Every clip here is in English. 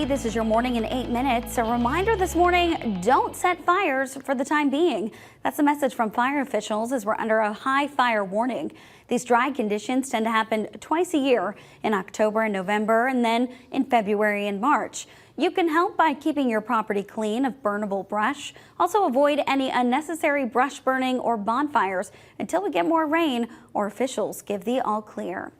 This is your morning in 8 minutes. A reminder this morning, don't set fires for the time being. That's the message from fire officials as we're under a high fire warning. These dry conditions tend to happen twice a year, in October and November, and then in February and March. You can help by keeping your property clean of burnable brush. Also avoid any unnecessary brush burning or bonfires until we get more rain or officials give the all clear.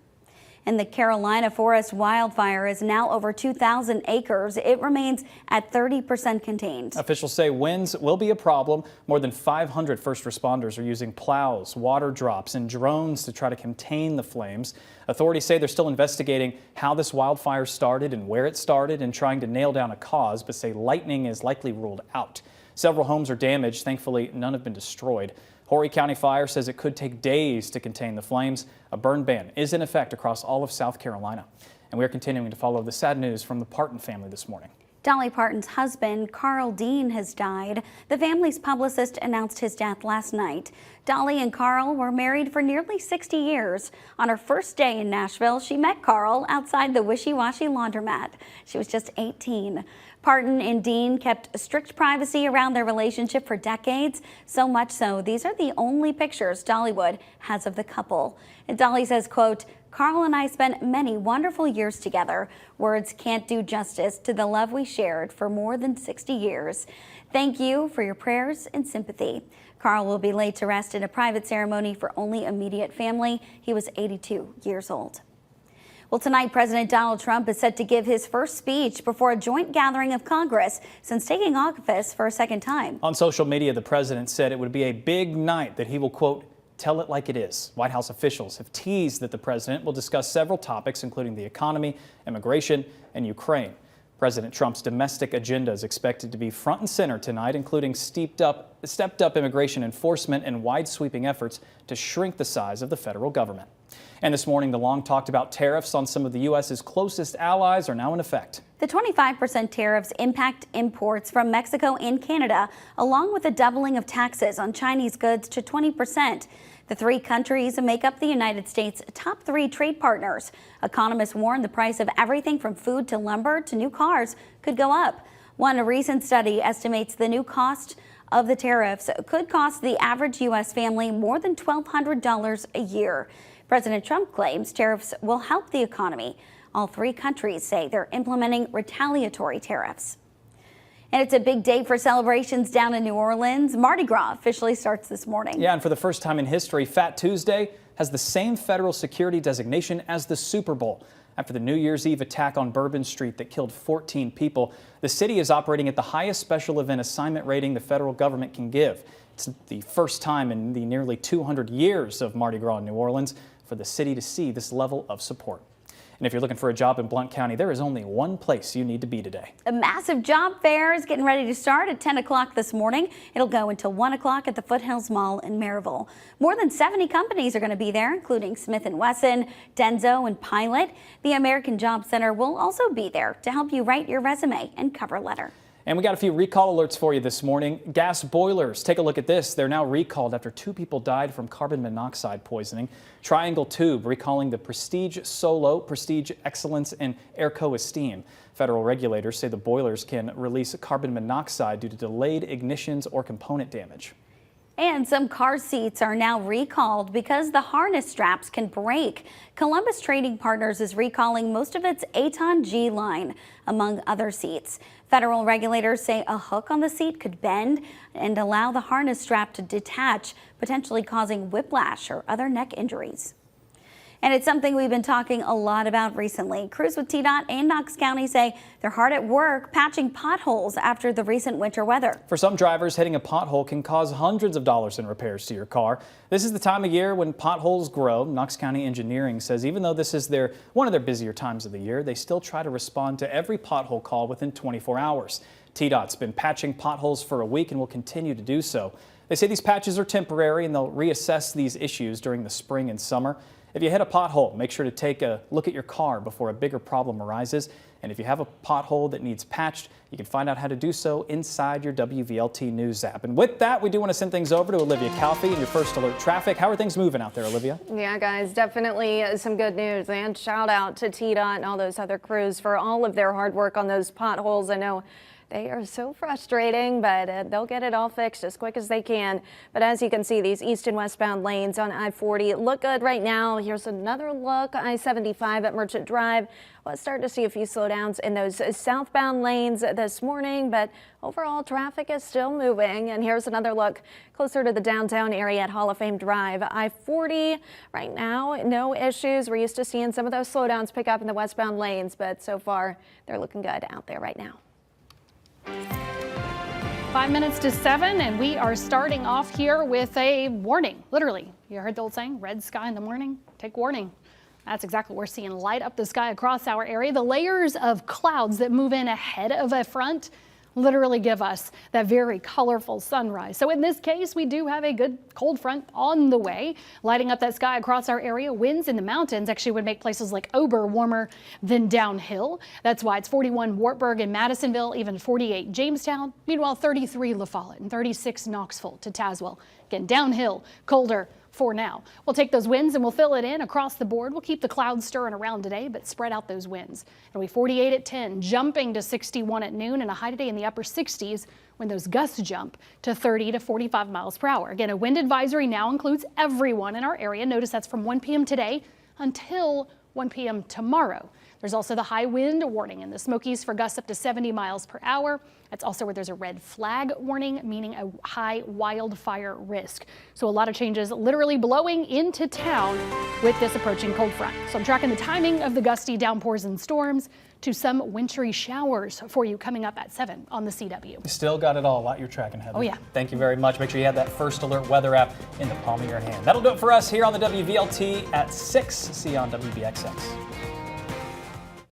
And the Carolina forest wildfire is now over 2,000 acres. It remains at 30% contained. Officials say winds will be a problem. More than 500 first responders are using plows, water drops, and drones to try to contain the flames. Authorities say they're still investigating how this wildfire started and where it started and trying to nail down a cause, but say lightning is likely ruled out. Several homes are damaged. Thankfully, none have been destroyed. Horry County Fire says it could take days to contain the flames. A burn ban is in effect across all of South Carolina. And we are continuing to follow the sad news from the Parton family this morning. Dolly Parton's husband, Carl Dean, has died. The family's publicist announced his death last night. Dolly and Carl were married for nearly 60 years. On her first day in Nashville, she met Carl outside the Wishy Washy laundromat. She was just 18. Parton and Dean kept strict privacy around their relationship for decades, so much so these are the only pictures Dollywood has of the couple. And Dolly says, quote, "Carl and I spent many wonderful years together. Words can't do justice to the love we shared for more than 60 years. Thank you for your prayers and sympathy." Carl will be laid to rest in a private ceremony for only immediate family. He was 82 years old. Well, tonight, President Donald Trump is set to give his first speech before a joint gathering of Congress since taking office for a second time. On social media, the president said it would be a big night that he will, quote, "tell it like it is." White House officials have teased that the president will discuss several topics, including the economy, immigration, and Ukraine. President Trump's domestic agenda is expected to be front and center tonight, including stepped up immigration enforcement and wide-sweeping efforts to shrink the size of the federal government. And this morning, the long-talked-about tariffs on some of the U.S.'s closest allies are now in effect. The 25% tariffs impact imports from Mexico and Canada, along with a doubling of taxes on Chinese goods to 20%. The three countries make up the United States' top three trade partners. Economists warn the price of everything from food to lumber to new cars could go up. One recent study estimates the new cost of the tariffs could cost the average U.S. family more than $1,200 a year. President Trump claims tariffs will help the economy. All three countries say they're implementing retaliatory tariffs. And it's a big day for celebrations down in New Orleans. Mardi Gras officially starts this morning. Yeah, and for the first time in history, Fat Tuesday has the same federal security designation as the Super Bowl. After the New Year's Eve attack on Bourbon Street that killed 14 people, the city is operating at the highest special event assignment rating the federal government can give. It's the first time in the nearly 200 years of Mardi Gras in New Orleans for the city to see this level of support. And if you're looking for a job in Blount County, there is only one place you need to be today. A massive job fair is getting ready to start at 10 o'clock this morning. It'll go until 1 o'clock at the Foothills Mall in Maryville. More than 70 companies are going to be there, including Smith & Wesson, Denso, and Pilot. The American Job Center will also be there to help you write your resume and cover letter. And we got a few recall alerts for you this morning. Gas boilers, take a look at this. They're now recalled after 2 people died from carbon monoxide poisoning. Triangle Tube recalling the Prestige Solo, Prestige Excellence, and Airco Esteem. Federal regulators say the boilers can release carbon monoxide due to delayed ignitions or component damage. And some car seats are now recalled because the harness straps can break. Columbus Trading Partners is recalling most of its Aton G line, among other seats. Federal regulators say a hook on the seat could bend and allow the harness strap to detach, potentially causing whiplash or other neck injuries. And it's something we've been talking a lot about recently. Crews with TDOT and Knox County say they're hard at work patching potholes after the recent winter weather. For some drivers, hitting a pothole can cause hundreds of dollars in repairs to your car. This is the time of year when potholes grow. Knox County Engineering says even though this is one of their busier times of the year, they still try to respond to every pothole call within 24 hours. TDOT's been patching potholes for a week and will continue to do so. They say these patches are temporary and they'll reassess these issues during the spring and summer. If you hit a pothole, make sure to take a look at your car before a bigger problem arises. And if you have a pothole that needs patched, you can find out how to do so inside your WVLT News app. And with that, we do want to send things over to Olivia Calfee in your First Alert Traffic. How are things moving out there, Olivia? Yeah, guys, definitely some good news. And shout out to TDOT and all those other crews for all of their hard work on those potholes. I know they are so frustrating, but they'll get it all fixed as quick as they can. But as you can see, these east and westbound lanes on I-40 look good right now. Here's another look. I-75 at Merchant Drive. Let's start to see a few slowdowns in those southbound lanes this morning, but overall traffic is still moving. And here's another look closer to the downtown area at Hall of Fame Drive. I-40 right now, no issues. We're used to seeing some of those slowdowns pick up in the westbound lanes, but so far they're looking good out there right now. 5 minutes to 7, and we are starting off here with a warning. Literally, you heard the old saying, red sky in the morning, take warning. That's exactly what we're seeing light up the sky across our area. The layers of clouds that move in ahead of a front literally give us that very colorful sunrise. So in this case, we do have a good cold front on the way, lighting up that sky across our area. Winds in the mountains actually would make places like Ober warmer than downhill. That's why it's 41 Wartburg and Madisonville, even 48 Jamestown. Meanwhile, 33 La Follette and 36 Knoxville to Tazewell. Again, downhill, colder for now. We'll take those winds and we'll fill it in across the board. We'll keep the clouds stirring around today, but spread out those winds. It'll be 48 at 10, jumping to 61 at noon, and a high today in the upper 60s when those gusts jump to 30 to 45 miles per hour. Again, a wind advisory now includes everyone in our area. Notice that's from 1 p.m. today until 1 p.m. tomorrow. There's also the high wind warning in the Smokies for gusts up to 70 miles per hour. That's also where there's a red flag warning, meaning a high wildfire risk. So a lot of changes literally blowing into town with this approaching cold front. So I'm tracking the timing of the gusty downpours and storms to some wintry showers for you coming up at 7 on the CW. You still got it all. A lot you're tracking, Heather. Oh, yeah. Thank you very much. Make sure you have that First Alert weather app in the palm of your hand. That'll do it for us here on the WVLT at 6. See you on WBXX.